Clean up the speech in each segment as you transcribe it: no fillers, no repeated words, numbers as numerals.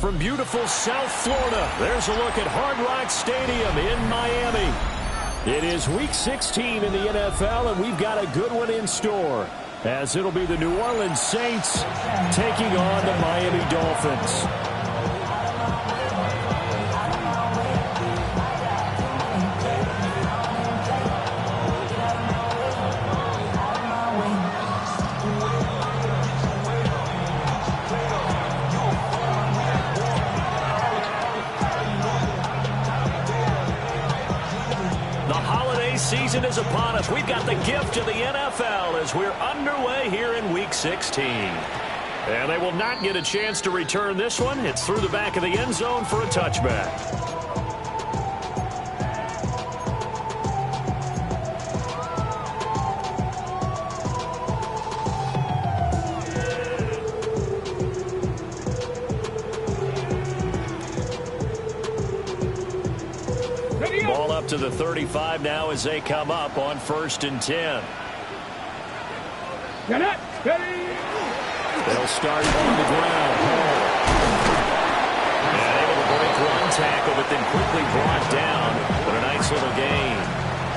from beautiful South Florida. There's a look at Hard Rock Stadium in Miami. It is Week 16 in the NFL, and we've got a good one in store, as it'll be the New Orleans Saints taking on the Miami Dolphins. Season is upon us. We've got the gift of the NFL as we're underway here in Week 16. And they will not get a chance to return this one. It's through the back of the end zone for a touchback. Ball up to the 35 now as they come up on 1st and 10. They'll start on the ground. And able to break one tackle, but then quickly brought down. But a nice little gain.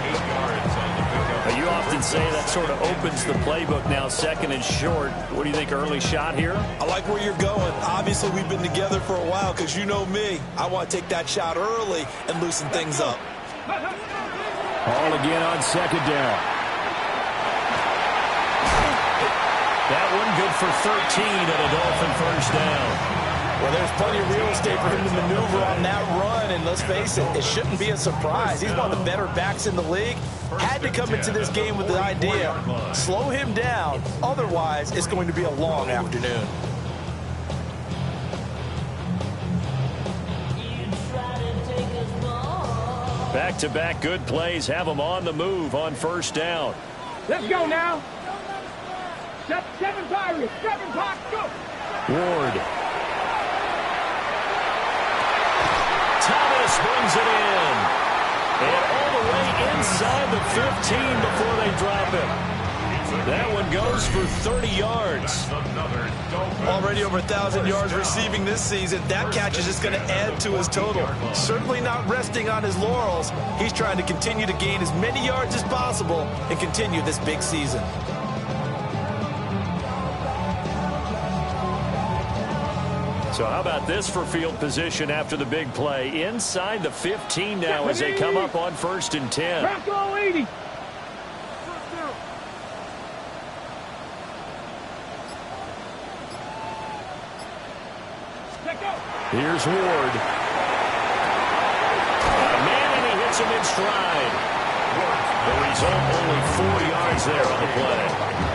8 yards on the pickup. You often say that sort of opens the playbook now, 2nd and short. What do you think, early shot here? I like where you're going. Obviously, we've been together for a while because you know me. I want to take that shot early and loosen things up. Hall again on 2nd down. That one good for 13 and a Dolphin 1st down. Well, there's plenty of real estate for him to maneuver on that run, and let's face it, it shouldn't be a surprise. He's one of the better backs in the league. Had to come into this game with the idea, slow him down, otherwise it's going to be a long afternoon. Back-to-back good plays have them on the move on 1st down. Let's go now. 7 Pirates, 7 Pirates, go. Ward. Thomas brings it in. And all the way inside the 15 before they drop it. That one goes for 30 yards. Already over 1,000 yards receiving this season. That catch is just going to add to his total. Certainly not resting on his laurels. He's trying to continue to gain as many yards as possible and continue this big season. So how about this for field position after the big play? Inside the 15 now as they come up on 1st and 10. Back to 80. Here's Ward. Man, and he hits him in stride. The result, only 4 yards there on the play.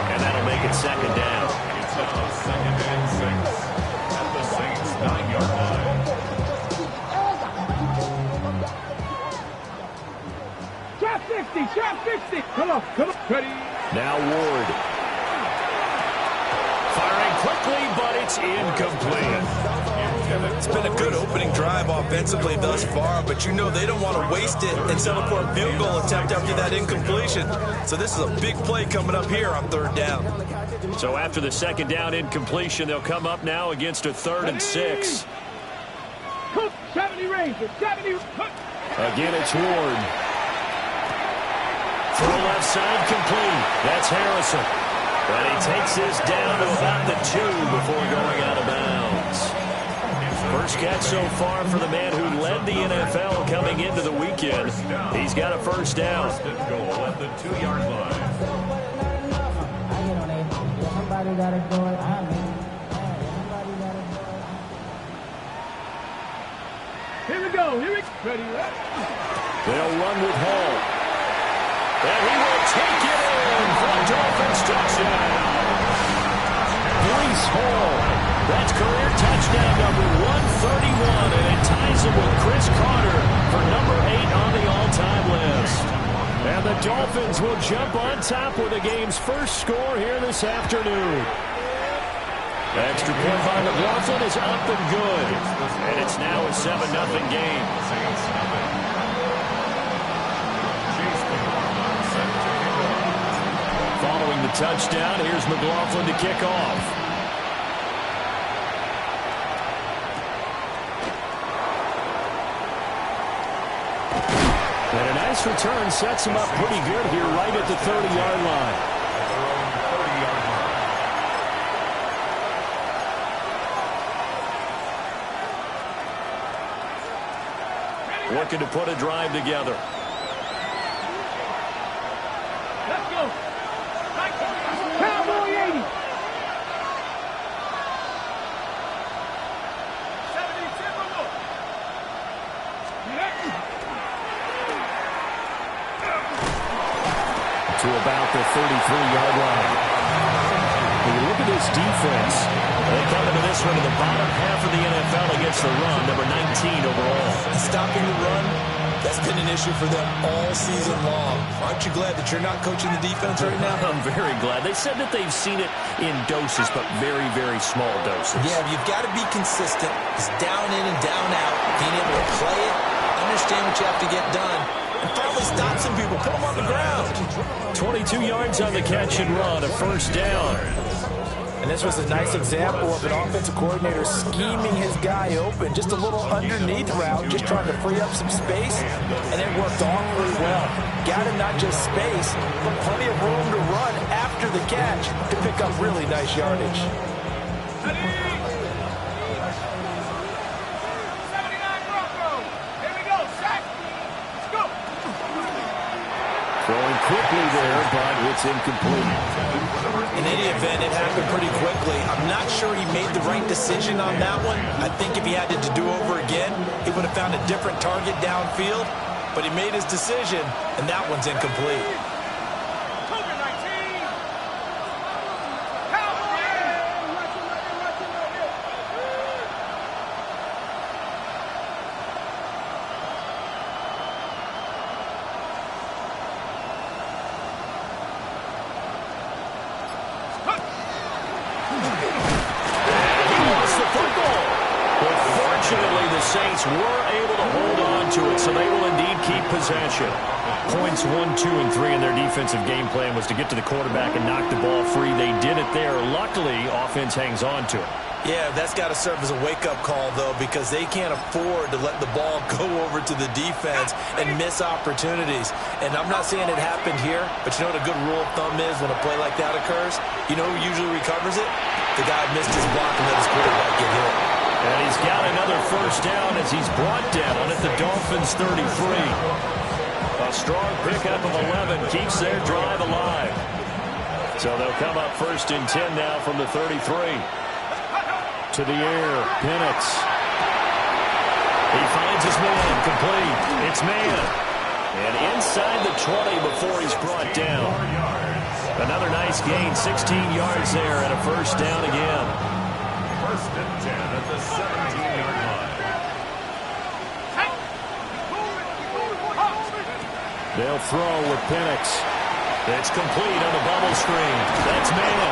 And that'll make it 2nd down. It's now 2nd and 6 at the Saints' 9-yard line. Trap 60. Come on. Ready. Now Ward. Firing quickly, but it's incomplete. It's been a good opening drive offensively thus far, but you know they don't want to waste it and settle for a field goal attempt after that incompletion. So this is a big play coming up here on 3rd down. So after the 2nd down incompletion, they'll come up now against a 3rd and 6. 70 Rangers, 70. Again, it's Ward. Throw left side complete. That's Harrison. But he takes this down to about the 2 before going out of bounds. First catch so far for the man who led the NFL coming into the weekend. He's got a 1st down. First and goal at the 2-yard line. Somebody gotta do it. Here we go. Ready. They'll run with Hall. And he will take it in for a Dolphins touchdown. Breece Hall. That's career touchdown number 131, and it ties him with Chris Carter for number 8 on the all-time list. And the Dolphins will jump on top with the game's first score here this afternoon. Extra point by McLaughlin is up and good. And it's now a 7-0 game. Following the touchdown, here's McLaughlin to kick off. this return sets him up pretty good here right at the 30-yard line. Looking to put a drive together. Let's go. Cowboy 80. 70 to about the 33-yard line. When you look at this defense, they come into this one in the bottom half of the NFL against the run, number 19 overall. Stopping the run, that's been an issue for them all season long. Aren't you glad that you're not coaching the defense right now? I'm very glad. They said that they've seen it in doses, but very, very small doses. Yeah, you've got to be consistent. It's down in and down out. Being able to play it, understand what you have to get done, and finally stop some people, put them on the ground. 22 yards on the catch and run, a first down. And this was a nice example of an offensive coordinator scheming his guy open. Just a little underneath route, just trying to free up some space, and it worked awfully well. Got him not just space, but plenty of room to run after the catch to pick up really nice yardage. Throwing quickly there, but it's incomplete. In any event, it happened pretty quickly. I'm not sure he made the right decision on that one. I think if he had it to do over again, he would have found a different target downfield. But he made his decision, and that one's incomplete. Saints were able to hold on to it, so they will indeed keep possession. Points 1, 2, and 3 in their defensive game plan was to get to the quarterback and knock the ball free. They did it there. Luckily, offense hangs on to it. Yeah, that's got to serve as a wake-up call, though, because they can't afford to let the ball go over to the defense and miss opportunities. And I'm not saying it happened here, but you know what a good rule of thumb is when a play like that occurs? You know who usually recovers it? The guy who missed his block and let his quarterback get hit. And he's got another first down as he's brought down at the Dolphins' 33. A strong pickup of 11 keeps their drive alive. So they'll come up first and 10 now from the 33. To the air, Penix. He finds his man, complete. It's man. And inside the 20 before he's brought down. Another nice gain, 16 yards there and a first down again. First and 10 at the 17-yard line. They'll throw with Penix. It's complete on the bubble screen. That's man.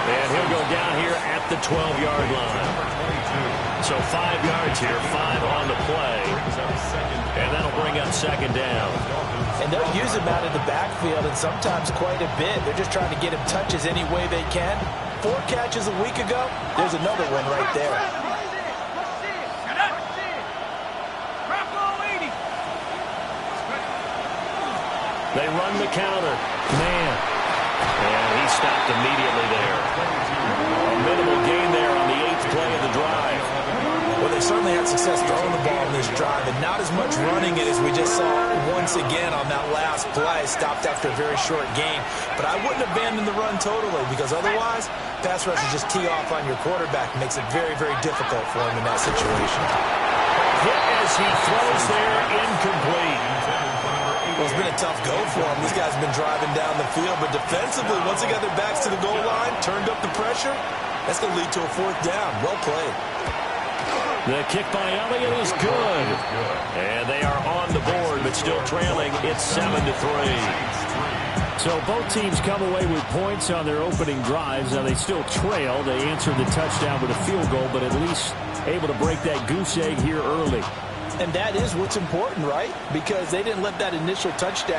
And he'll go down here at the 12-yard line. So 5 yards here, 5 on the play. And that'll bring up second down. And they'll use him out of the backfield, and sometimes quite a bit. They're just trying to get him touches any way they can. 4 catches a week ago, there's another one right there. They run the counter. Man. And he stopped immediately there. A minimal gain there on the 8th play of the drive. Well, they certainly had success throwing the ball in this drive, and not as much running it as we just saw once again on that last play. Stopped after a very short gain. But I wouldn't abandon the run totally, because otherwise, pass rush is just tee off on your quarterback. Makes it very, very difficult for him in that situation. Hit as he throws there, incomplete. Well, it's been a tough go for him. These guys have been driving down the field, but defensively, once they got their backs to the goal line, turned up the pressure, that's going to lead to a 4th down. Well played. The kick by Elliott is good. And they are on the board, but still trailing. It's 7-3. So both teams come away with points on their opening drives. Now they still trail. They answered the touchdown with a field goal, but at least able to break that goose egg here early. And that is what's important, right? Because they didn't let that initial touchdown